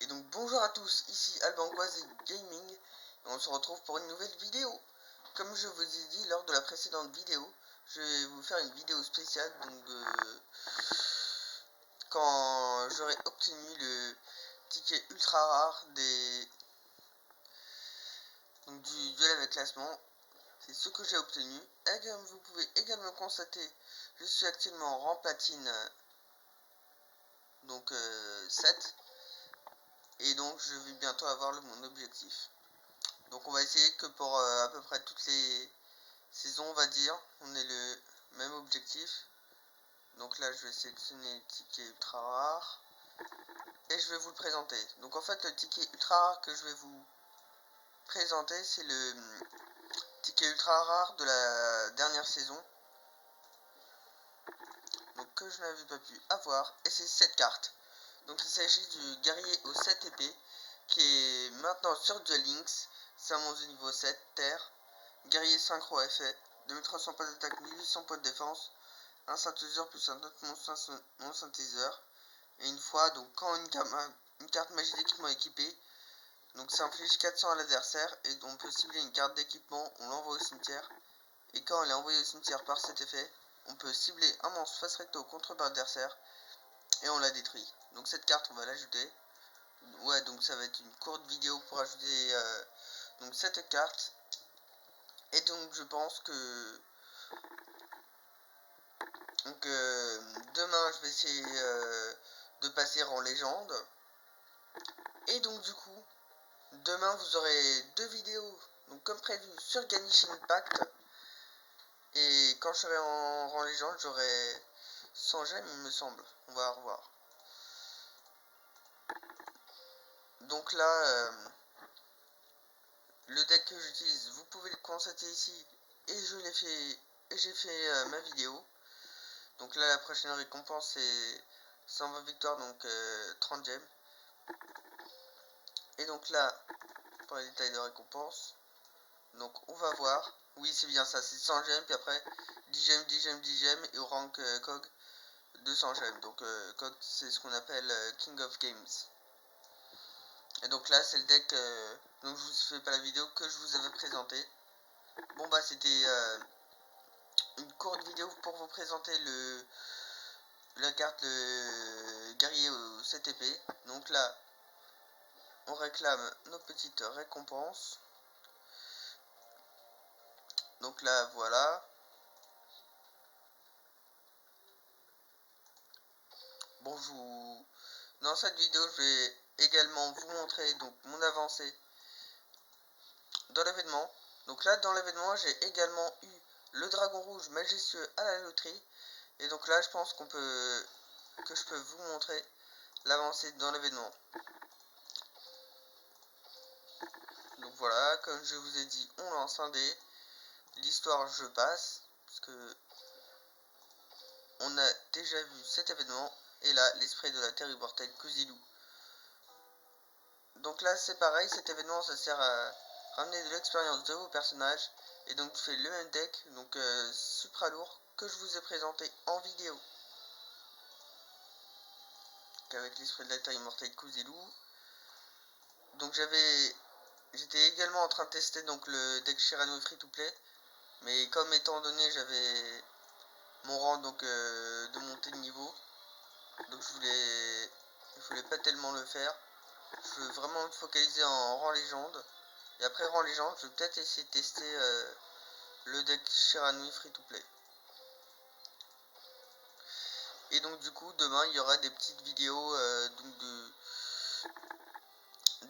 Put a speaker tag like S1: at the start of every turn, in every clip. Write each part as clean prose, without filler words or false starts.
S1: Et donc bonjour à tous, ici Albangoise Gaming, et on se retrouve pour une nouvelle vidéo. Comme je vous ai dit lors de la précédente vidéo, je vais vous faire une vidéo spéciale donc quand j'aurai obtenu le ticket ultra rare du duel avec classement. C'est ce que j'ai obtenu. Et comme vous pouvez également constater, je suis actuellement en rang platine 7. Et donc je vais bientôt avoir mon objectif. Donc on va essayer que pour à peu près toutes les saisons, on va dire, on ait le même objectif. Donc là je vais sélectionner le ticket ultra rare et je vais vous le présenter. Donc en fait le ticket ultra rare que je vais vous présenter, c'est le ticket ultra rare de la dernière saison, donc que je n'avais pas pu avoir, et c'est cette carte. Donc il s'agit du guerrier aux 7 épées qui est maintenant sur Duel Links. C'est un monstre de niveau 7, terre, guerrier synchro effet, 2300 points d'attaque, 1800 points de défense, un synthétiseur plus un autre non synthétiseur. Et une fois, donc quand une carte magie d'équipement équipée, donc ça inflige 400 à l'adversaire et on peut cibler une carte d'équipement, on l'envoie au cimetière. Et quand elle est envoyée au cimetière par cet effet, on peut cibler un monstre face recto contre l'adversaire et on la détruit. Donc cette carte on va l'ajouter. Ouais, donc ça va être une courte vidéo pour ajouter donc cette carte. Et donc je pense que demain je vais essayer de passer en légende. Et donc du coup demain vous aurez deux vidéos donc comme prévu sur Genshin Impact. Et quand je serai en rang légende j'aurai 100 gemmes il me semble. On va revoir. Donc là le deck que j'utilise vous pouvez le constater ici. Et je l'ai fait et j'ai fait ma vidéo. Donc là la prochaine récompense c'est 120 victoires, donc 30 gemmes. Et donc là pour les détails de récompense, donc on va voir. Oui c'est bien ça, c'est 100 gemmes, puis après 10 gemmes, 10 gemmes, 10 gemmes, et au rank COG 200 gemmes. Donc COG c'est ce qu'on appelle King of Games. Et donc là c'est le deck donc je vous fais pas la vidéo que je vous avais présenté. Bon bah c'était une courte vidéo pour vous présenter la carte le guerrier au 7 épées. Donc là on réclame nos petites récompenses. Donc là voilà. Bon dans cette vidéo je vais également vous montrer donc mon avancée dans l'événement. Donc là dans l'événement j'ai également eu le dragon rouge majestueux à la loterie. Et donc là je pense que je peux vous montrer l'avancée dans l'événement. Donc voilà, comme je vous ai dit, on lance un dé. L'histoire je passe parce que on a déjà vu cet événement. Et là l'esprit de la terre immortelle Kuzilu. Donc là c'est pareil, cet événement ça sert à ramener de l'expérience de vos personnages. Et donc je fais le même deck, donc supra lourd, que je vous ai présenté en vidéo. Avec l'esprit de la terre immortelle Kuzilu. Donc j'étais également en train de tester donc le deck Shirano free to play. Mais comme étant donné j'avais mon rang donc de montée de niveau, donc je voulais pas tellement le faire. Je veux vraiment me focaliser en rang légende. Et après rang légende, je vais peut-être essayer de tester le deck Shiranui free to play. Et donc du coup demain il y aura des petites vidéos donc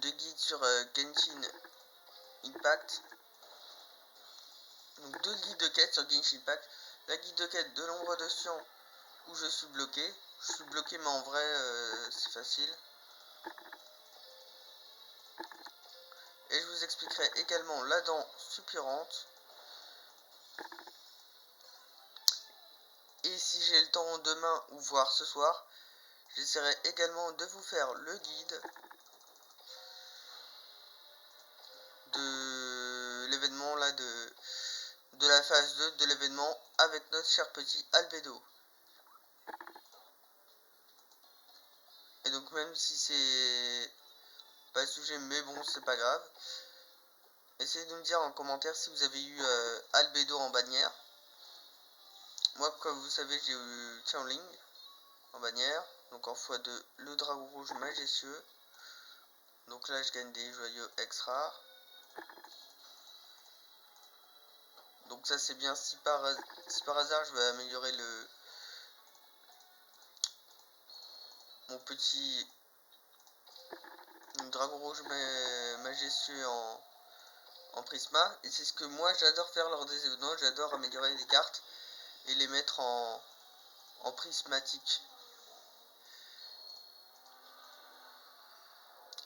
S1: de guides sur Genshin Impact. Donc deux guides de quête sur Genshin Impact. La guide de quête de l'ombre de Sion où je suis bloqué. Je suis bloqué mais en vrai c'est facile. Et je vous expliquerai également la dent suppurante. Et si j'ai le temps demain ou voire ce soir, j'essaierai également de vous faire le guide de l'événement là de la phase 2 de l'événement avec notre cher petit Albédo. Et donc même si c'est pas le sujet, mais bon, c'est pas grave. Essayez de me dire en commentaire si vous avez eu Albedo en bannière. Moi, comme vous savez, j'ai eu Xiaoling en bannière. Donc en x2, le dragon rouge majestueux. Donc là, je gagne des joyaux extra. Donc ça, c'est bien. Si par hasard, je vais améliorer mon petit dragon rouge majestueux en prisma. Et c'est ce que moi, j'adore faire lors des événements. J'adore améliorer les cartes et les mettre en prismatique.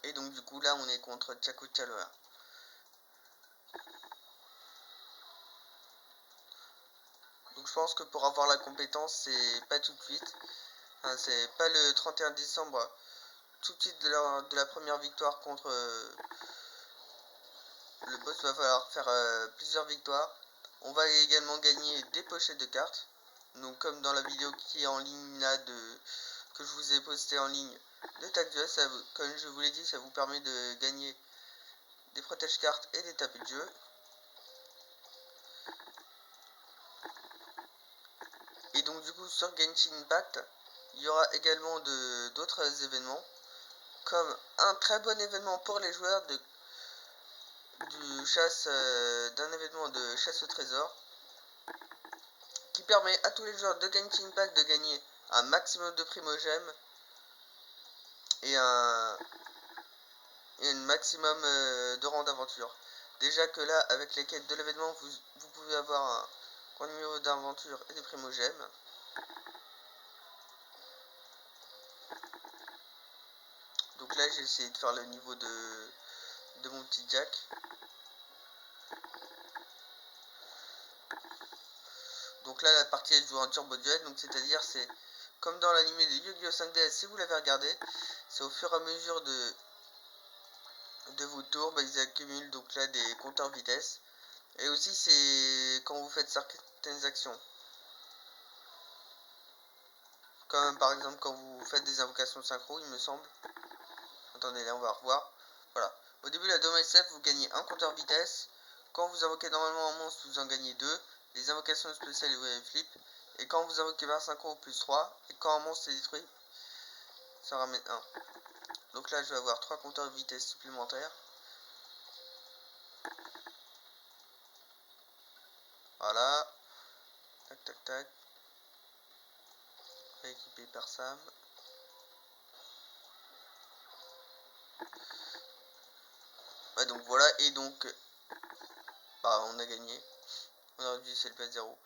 S1: Et donc du coup là on est contre Chaco Chaloa. Donc je pense que pour avoir la compétence c'est pas tout de suite. Enfin, c'est pas le 31 décembre tout de suite de la première victoire contre le boss. Va falloir faire plusieurs victoires. On va également gagner des pochettes de cartes. Donc comme dans la vidéo qui est en ligne là que je vous ai posté en ligne de Tag Duel, comme je vous l'ai dit, ça vous permet de gagner des protège cartes et des tapis de jeu. Et donc du coup sur Genshin Impact, il y aura également d'autres événements, comme un très bon événement pour les joueurs d'un événement de chasse au trésor, qui permet à tous les joueurs de Genshin Impact de gagner un maximum de primogèmes et un maximum de rangs d'aventure. Déjà que là, avec les quêtes de l'événement, vous pouvez avoir un grand numéro d'aventure et des primogèmes. Donc là, j'ai essayé de faire le niveau de mon petit Jack. Donc là, la partie elle joue en turbo duel, donc c'est-à-dire c'est comme dans l'animé de Yu-Gi-Oh 5DS, si vous l'avez regardé, c'est au fur et à mesure de vos tours, ils accumulent donc là des compteurs vitesse. Et aussi c'est quand vous faites certaines actions. Comme par exemple quand vous faites des invocations synchro, il me semble. Attendez, là on va revoir. Voilà. Au début de la domaine SF, vous gagnez un compteur vitesse. Quand vous invoquez normalement un monstre, vous en gagnez 2. Les invocations spéciales, vous avez flip. Et quand vous invoquez 20 synchro, plus 3. Et quand un monstre est détruit, ça ramène 1. Donc là, je vais avoir 3 compteurs de vitesse supplémentaires. Voilà. Tac, tac, tac. Rééquipé par Sam. Ouais, donc voilà. Et donc, bah, on a gagné. On a réduit le PS 0.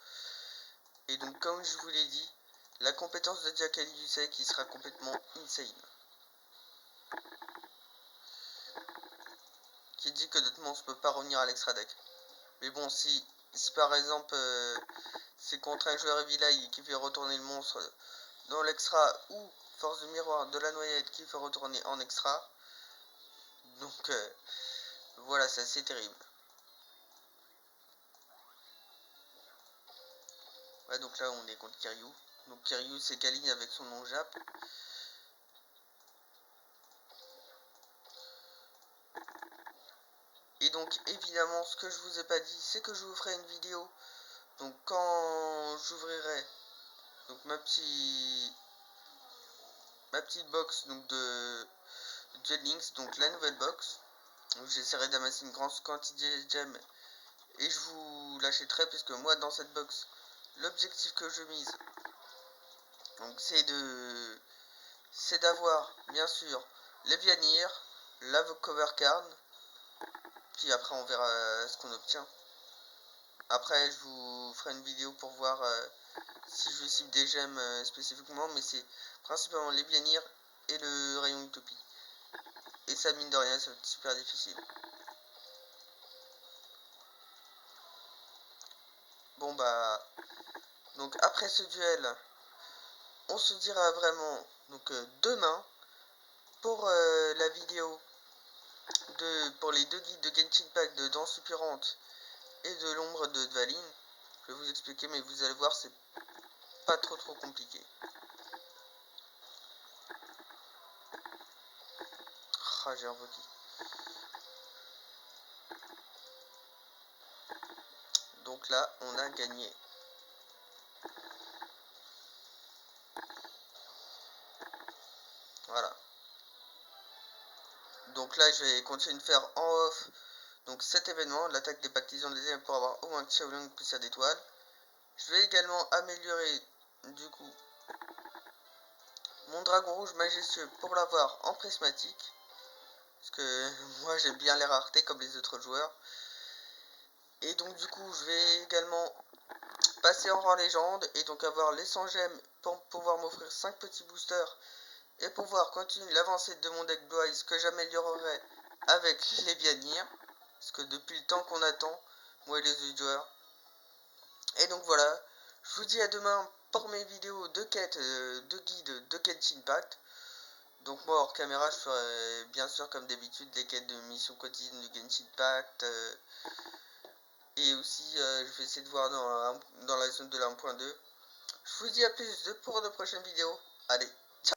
S1: Et donc, comme je vous l'ai dit, la compétence de Jack Alicusey qui sera complètement insane. Qui dit que notre monstre peut pas revenir à l'extra deck. Mais bon, si par exemple c'est contre un joueur Evilaï qui fait retourner le monstre dans l'extra, ou force de miroir de la noyette qui fait retourner en extra, donc voilà, c'est assez terrible. Ouais, donc là on est contre Kiryu. Donc Kiryu c'est Kaline avec son nom Jap. Et donc évidemment ce que je vous ai pas dit, c'est que je vous ferai une vidéo. Donc quand j'ouvrirai donc ma petite box donc de Duel Links, donc la nouvelle box. Donc j'essaierai d'amasser une grande quantité de gemmes et je vous l'achèterai, puisque moi dans cette box l'objectif que je mise donc c'est d'avoir bien sûr les Vianir, la cover card, puis après on verra ce qu'on obtient. Après je vous ferai une vidéo pour voir si je cible des gemmes spécifiquement, mais c'est principalement les Vianir et le rayon Utopie. Et ça, mine de rien, ça va être super difficile. Bon bah, donc après ce duel, on se dira vraiment donc demain pour la vidéo pour les deux guides de Genshin Impact de Danse Suppurante et de l'ombre de Dvalin. Je vais vous expliquer, mais vous allez voir, c'est pas trop compliqué. Ah, j'ai invoqué. Donc là, on a gagné. Voilà. Donc là, je vais continuer de faire en off. Donc cet événement, l'attaque des pactisans des ailes pour avoir au moins Xiaolong poussière d'étoiles. Je vais également améliorer du coup mon dragon rouge majestueux pour l'avoir en prismatique. Parce que moi j'aime bien les raretés comme les autres joueurs. Et donc du coup je vais également passer en rang légende et donc avoir les 100 gemmes pour pouvoir m'offrir 5 petits boosters. Et pouvoir continuer l'avancée de mon deck Blue Eyes que j'améliorerai avec les Bianir. Parce que depuis le temps qu'on attend, moi et les autres joueurs. Et donc voilà, je vous dis à demain pour mes vidéos de quête, de guide de Genshin Impact. Donc moi hors caméra je ferai bien sûr comme d'habitude les quêtes de mission quotidienne de Genshin Impact. Et aussi je vais essayer de voir dans la zone de la 1.2. Je vous dis à plus pour de prochaines vidéos. Allez.